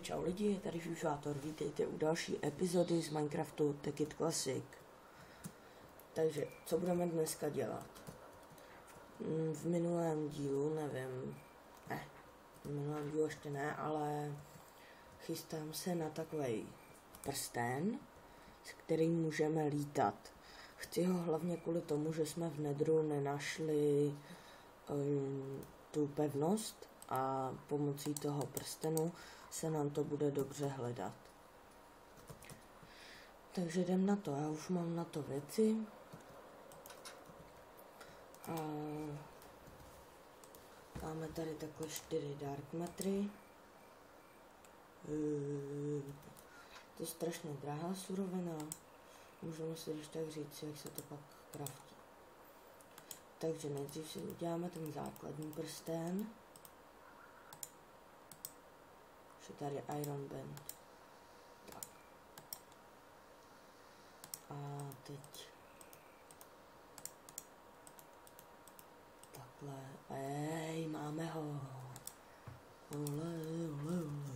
Čau lidi, tady Fušátor, vítejte u další epizody z Minecraftu Take It Classic. Takže, co budeme dneska dělat? V minulém dílu, v minulém dílu ještě ne, ale chystám se na takovej prsten, s kterým můžeme lítat. Chci ho hlavně kvůli tomu, že jsme v Nedru nenašli tu pevnost a pomocí toho prstenu se nám to bude dobře hledat. Takže jdem na to, já už mám na to věci. A máme tady takhle 4 dark metry. To je strašně drahá surovina. Můžeme si když tak říct, jak se to pak craftí. Takže nejdřív si uděláme ten základní prsten. Že tady Iron Band. Tak. A teď takhle. Ej, máme ho. Ole, ole, ole.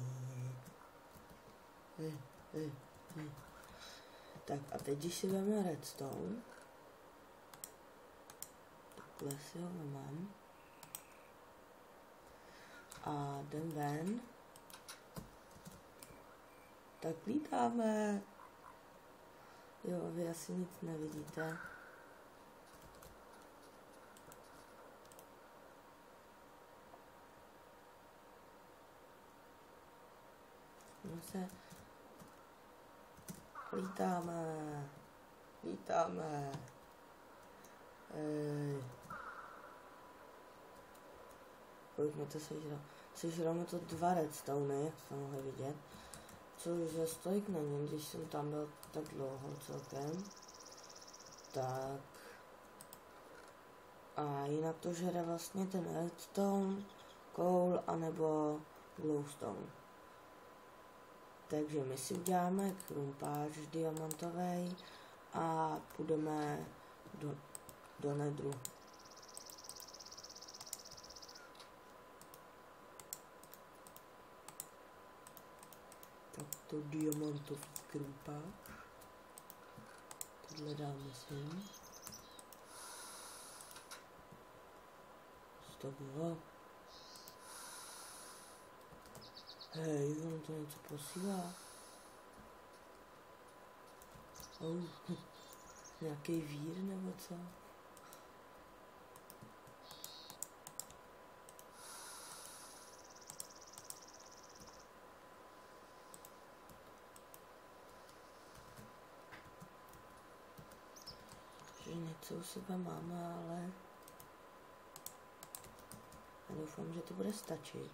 Tak a teď, když si vezmeme redstone, takhle si ho vezmeme a jdem ven, tak lítáme. Jo, vy asi nic nevidíte. No se lítáme. Kolik mi to sežralo? Sežralo mi to 2 redstone, jak jste mohli vidět. Což za stolik není, když jsem tam byl tak dlouho celkem. Tak. A jinak to žere vlastně ten redstone, coal anebo glowstone. Takže my si uděláme krumpáč diamantový a půjdeme do Nedru. Tak to diamantový krumpáč. Tohle dáme sem. Co to bylo? Hej, on to něco posílá. Nějaký vír nebo co? Že něco u sebe máme, ale já doufám, že to bude stačit.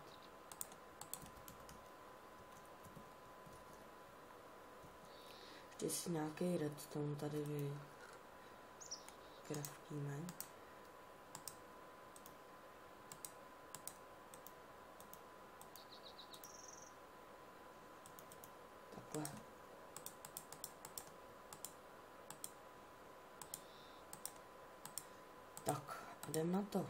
Ještě si nějaký redstone tady vykraftíme. Takhle. Tak, a jdem na to.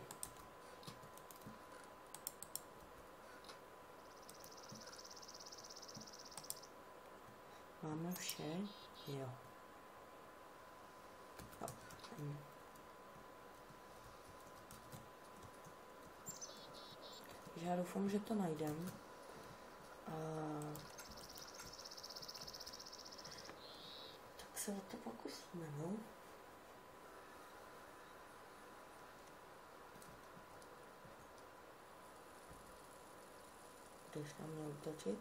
Máme vše? Jo. Takže já doufám, že to najdem. Tak se o to pokusíme, no. Jdeš na mě útočit?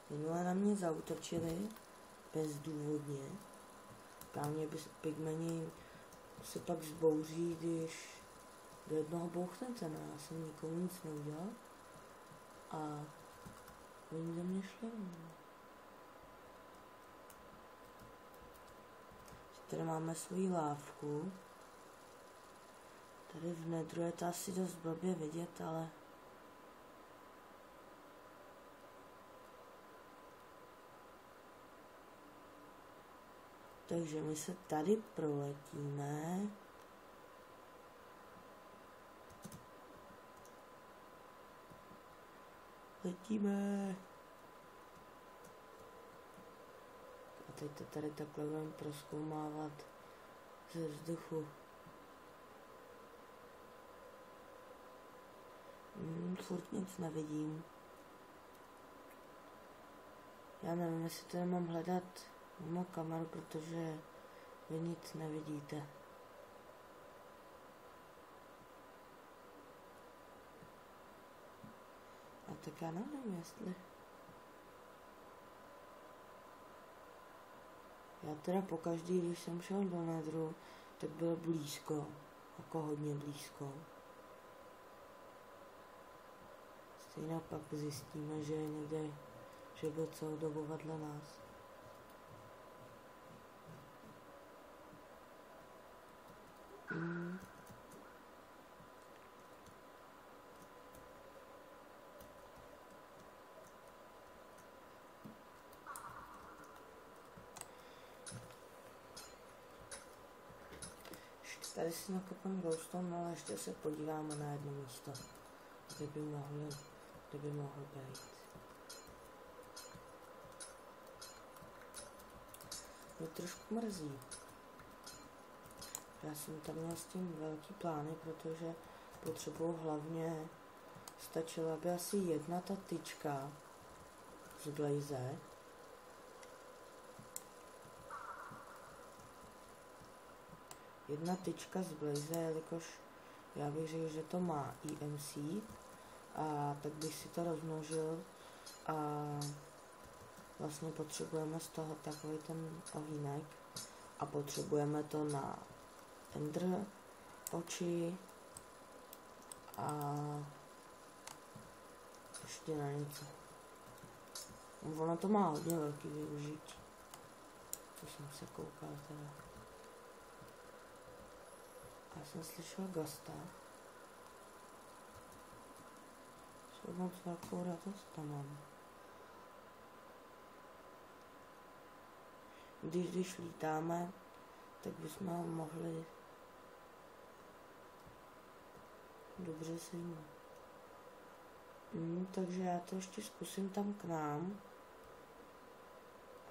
Minule na mě zaútočili bezdůvodně. Právě pigmeni se pak zbouří, když do jednoho bouchnete. No, já jsem nikomu nic neudělal. A oni za mě šli. Tady máme svoji lávku. Tady v Nedru je to asi dost blbě vidět, ale takže my se tady proletíme. Letíme. A teď to tady takhle budeme prozkoumávat ze vzduchu. Furt nic nevidím. Já nevím, jestli to nemám hledat mimo kameru, protože vy nic nevidíte. A tak já nevím, jestli... Já teda pokaždý, když jsem šel do nedru, tak bylo blízko. Jako hodně blízko. Stejně pak zjistíme, že je někde, že byl celou dobu vedle nás. Tady si nakopám glowstone, ale ještě se podíváme na jedno místo, kde by mohl být. Mě trošku mrzí. Já jsem tam měl s tím velký plány, protože potřebuji hlavně, stačila by asi jedna ta tyčka z Blaze. Jedna tyčka z Blaze, jelikož já bych řekl, že to má EMC, a tak bych si to rozmnožil a vlastně potřebujeme z toho takový ten ohýnek a potřebujeme to na Ender oči a ještě na něco. Ono to má hodně velký využití, co jsem se koukal teda. Já jsem slyšel Gasta. Co moc velkou radost tam mám. Když lítáme, tak bychom ho mohli dobře sejmout. Takže já to ještě zkusím tam k nám.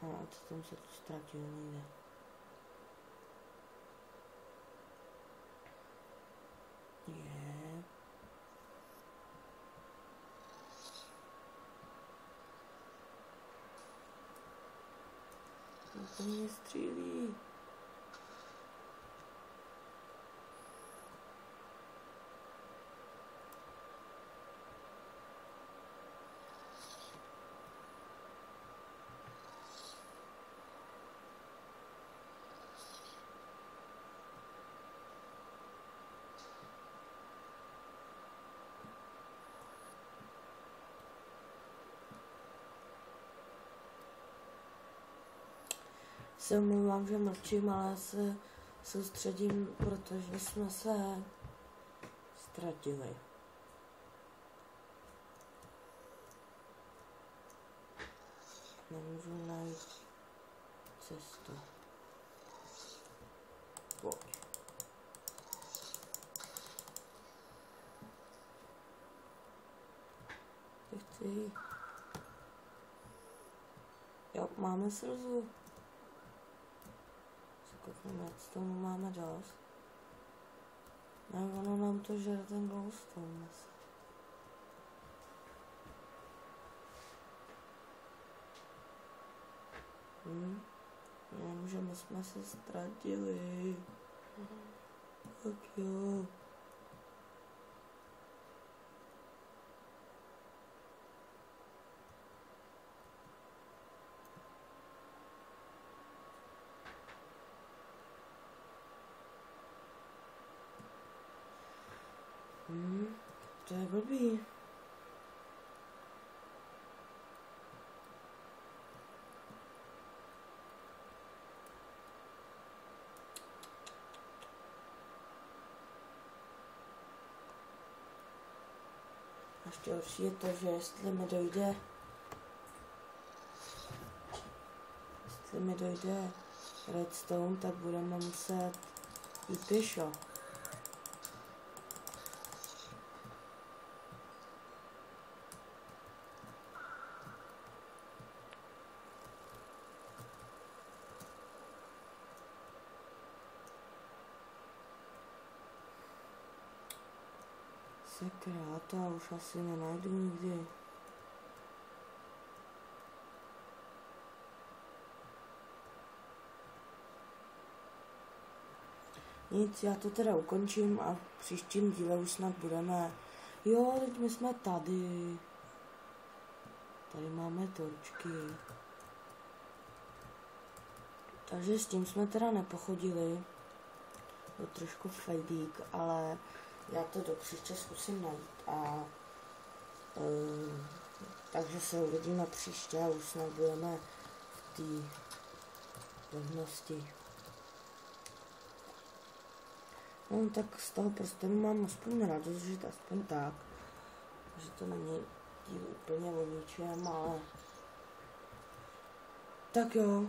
A co tam se to ztratil někde. Je. To mě střílí. Se omlouvám, že mlčím, ale se soustředím, protože jsme se ztratili. Nemůžu najít cestu. Pojď. Chci. Jo, máme slzu. Z toho máme dost. A ono nám to žere ten glowstone. Jenomže my jsme se ztratili. Tak jo. To je blbý. Ještě horší je to, že jestli mi dojde redstone, tak budeme muset jít pěšo. Sakra, to už asi nenajdu nikdy. Nic, já to teda ukončím a v příštím díle už snad budeme. Jo, teď my jsme tady. Tady máme torčky. Takže s tím jsme teda nepochodili. To trošku fejdík, ale já to do příště zkusím najít a takže se uvidíme příště a už snad budeme v té pevnosti. No tak z toho prostě mám aspoň radost, že to aspoň tak, že to není díl úplně o ničem, ale tak jo,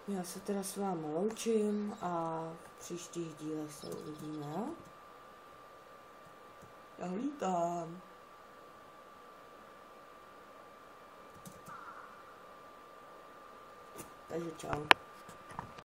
já se teda s vámi loučím a v příštích dílech se uvidíme, jo? Já lítám. Takže čau.